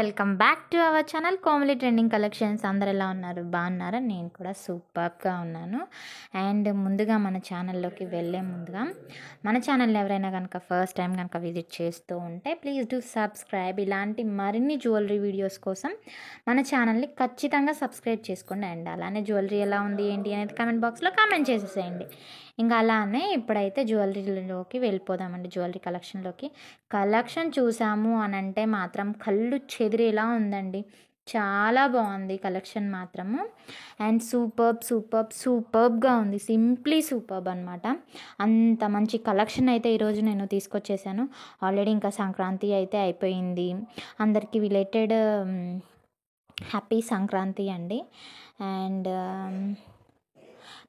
Welcome back to our channel Komali trending collections. అందరు ఎలా ఉన్నారు? బాగున్నారా? నేను కూడా సూపర్గా ఉన్నాను. అండ్ ముందుగా మన ఛానల్లోకి వెళ్ళే ముందుగా మన ఛానల్ని ఎవరైనా కనుక ఫస్ట్ టైం కనుక విజిట్ చేస్తూ ఉంటే ప్లీజ్ డూ సబ్స్క్రైబ్. ఇలాంటి మరిన్ని జ్యువెలరీ వీడియోస్ కోసం మన ఛానల్ని ఖచ్చితంగా సబ్స్క్రైబ్ చేసుకోండి. అండ్ అలానే జ్యువెలరీ ఎలా ఉంది ఏంటి అనేది కామెంట్ బాక్స్లో కామెంట్ చేసేసేయండి. ఇంకా అలానే ఇప్పుడైతే జ్యువెలరీలోకి వెళ్ళిపోదామండి. జ్యువెలరీ కలెక్షన్ చూసాము అని అంటే మాత్రం కళ్ళు చెదిరేలా ఉందండి. చాలా బాగుంది కలెక్షన్ మాత్రము. అండ్ సూపర్బ్గా ఉంది. సింప్లీ సూపర్బ్ అనమాట. అంత మంచి కలెక్షన్ అయితే ఈరోజు నేను తీసుకొచ్చేసాను. ఆల్రెడీ ఇంకా సంక్రాంతి అయితే అయిపోయింది. అందరికీ రిలేటెడ్ హ్యాపీ సంక్రాంతి అండి. అండ్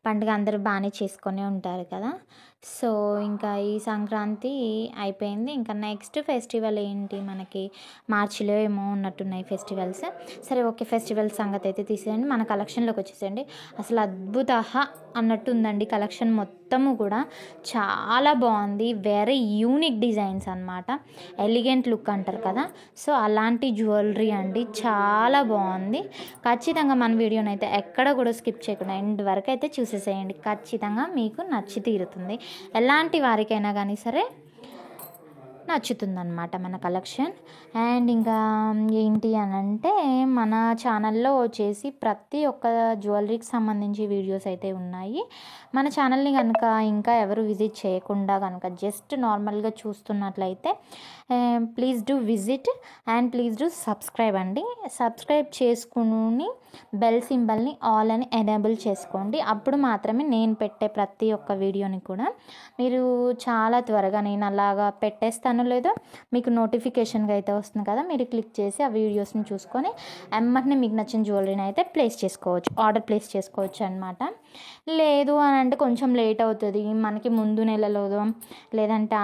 పండుగ అందరూ బాగానే చేసుకొని ఉంటారు కదా. సో ఇంకా ఈ సంక్రాంతి అయిపోయింది. ఇంకా నెక్స్ట్ ఫెస్టివల్ ఏంటి, మనకి మార్చిలో ఏమో ఉన్నట్టున్నాయి ఫెస్టివల్స్. సరే ఓకే, ఫెస్టివల్ సంగతి అయితే తీసేయండి, మన కలెక్షన్లోకి వచ్చేసేయండి. అసలు అద్భుత అన్నట్టు ఉందండి కలెక్షన్ మొత్తము కూడా. చాలా బాగుంది. వెరీ యూనిక్ డిజైన్స్ అనమాట. ఎలిగెంట్ లుక్ అంటారు కదా, సో అలాంటి జ్యువెలరీ అండి. చాలా బాగుంది. ఖచ్చితంగా మన వీడియోని అయితే ఎక్కడ కూడా స్కిప్ చేయకుండా ఎండ్ వరకు అయితే చూసేసేయండి. ఖచ్చితంగా మీకు నచ్చి తీరుతుంది. ఎలాంటి వారికైనా కానీ సరే నచ్చుతుందన్నమాట మన కలెక్షన్. అండ్ ఇంకా ఏంటి అని అంటే మన ఛానల్లో వచ్చేసి ప్రతి ఒక్క జ్యువెలరీకి సంబంధించి వీడియోస్ అయితే ఉన్నాయి. మన ఛానల్ని కనుక ఇంకా ఎవరు విజిట్ చేయకుండా కనుక జస్ట్ నార్మల్గా చూస్తున్నట్లయితే please do visit and please do subscribe అండి. సబ్స్క్రైబ్ చేసుకుని బెల్ సింబల్ని ఆల్ అని ఎనేబుల్ చేసుకోండి. అప్పుడు మాత్రమే నేను పెట్టే ప్రతి ఒక్క వీడియోని కూడా మీరు చాలా త్వరగా, నేను అలాగా పెట్టేస్తాను లేదో మీకు నోటిఫికేషన్గా అయితే వస్తుంది కదా, మీరు క్లిక్ చేసి ఆ వీడియోస్ని చూసుకొని వెంటనే మీకు నచ్చిన జ్యువెలరీని అయితే ఆర్డర్ ప్లేస్ చేసుకోవచ్చు అనమాట. లేదు అని అంటే కొంచెం లేట్ అవుతుంది, మనకి ముందు నెలలోదో లేదంటే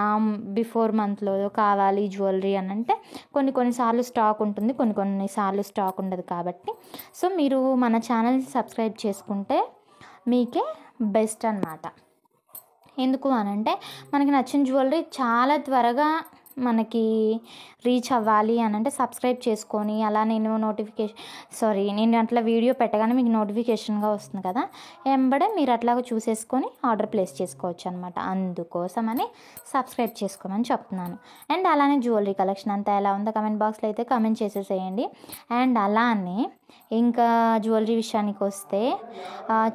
బిఫోర్ మంత్లోదో కావాలి జ్యువెలరీ అని అంటే కొన్నిసార్లు స్టాక్ ఉంటుంది, కొన్నిసార్లు స్టాక్ ఉండదు. కాబట్టి సో మీరు మన ఛానల్ని సబ్స్క్రైబ్ చేసుకుంటే మీకే బెస్ట్ అనమాట. ఎందుకు అని అంటే మనకి నచ్చిన జ్యువెలరీ చాలా త్వరగా మనకి రీచ్ అవ్వాలి అని అంటే సబ్స్క్రైబ్ చేసుకొని అలా నేను అట్లా వీడియో పెట్టగానే మీకు నోటిఫికేషన్గా వస్తుంది కదా, వెంబడే మీరు అట్లాగా చూసేసుకొని ఆర్డర్ ప్లేస్ చేసుకోవచ్చు అనమాట. అందుకోసమని సబ్స్క్రైబ్ చేసుకోమని చెప్తున్నాను. అండ్ అలానే జ్యువెలరీ కలెక్షన్ అంతా ఎలా ఉందో కమెంట్ బాక్స్లో అయితే కమెంట్ చేసేసేయండి. అండ్ అలానే ఇంకా జ్యువెలరీ విషయానికి వస్తే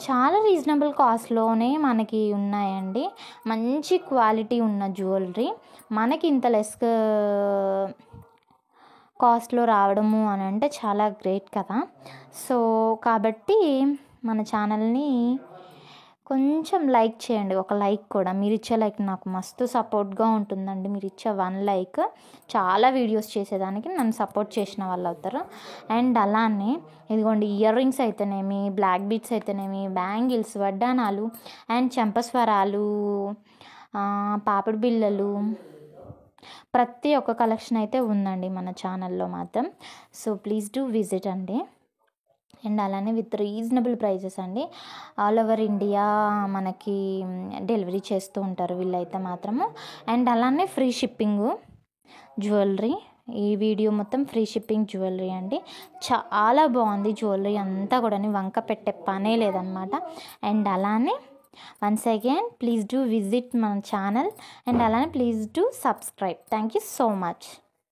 చాలా రీజనబుల్ కాస్ట్లోనే మనకి ఉన్నాయండి. మంచి క్వాలిటీ ఉన్న జ్యువెలరీ మనకి ఇంత లెస్ కాస్ట్లో రావడము అని అంటే చాలా గ్రేట్ కదా. సో కాబట్టి మన ఛానల్ని కొంచెం లైక్ చేయండి. ఒక లైక్ కూడా, మీరు ఇచ్చే లైక్ నాకు మస్తు సపోర్ట్గా ఉంటుందండి. మీరు ఇచ్చే 1 లైక్ చాలా వీడియోస్ చేసేదానికి నన్ను సపోర్ట్ చేసిన వాళ్ళు అవుతారు. అండ్ అలానే ఇదిగోండి, ఇయర్ రింగ్స్ అయితేనేమి, బ్లాక్ బీడ్స్ అయితేనేమి, బ్యాంగిల్స్, వడ్డానాలు అండ్ చెంపస్వరాలు, పాపిడి బిళ్ళలు, ప్రతి ఒక్క కలెక్షన్ అయితే ఉందండి మన ఛానల్లో మాత్రం. సో ప్లీజ్ డూ విజిట్ అండి. అండ్ అలానే విత్ రీజనబుల్ ప్రైజెస్ అండి. ఆల్ ఓవర్ ఇండియా మనకి డెలివరీ చేస్తూ ఉంటారు వీళ్ళైతే మాత్రము. అండ్ అలానే ఫ్రీ షిప్పింగు జ్యువెలరీ. ఈ వీడియో మొత్తం ఫ్రీ షిప్పింగ్ జ్యువెలరీ అండి. చాలా బాగుంది జ్యువెలరీ అంతా కూడా, వంక పెట్టే పనే లేదనమాట. అండ్ అలానే once again please do visit మన ఛానల్. అండ్ అలానే please do subscribe. Thank you so much.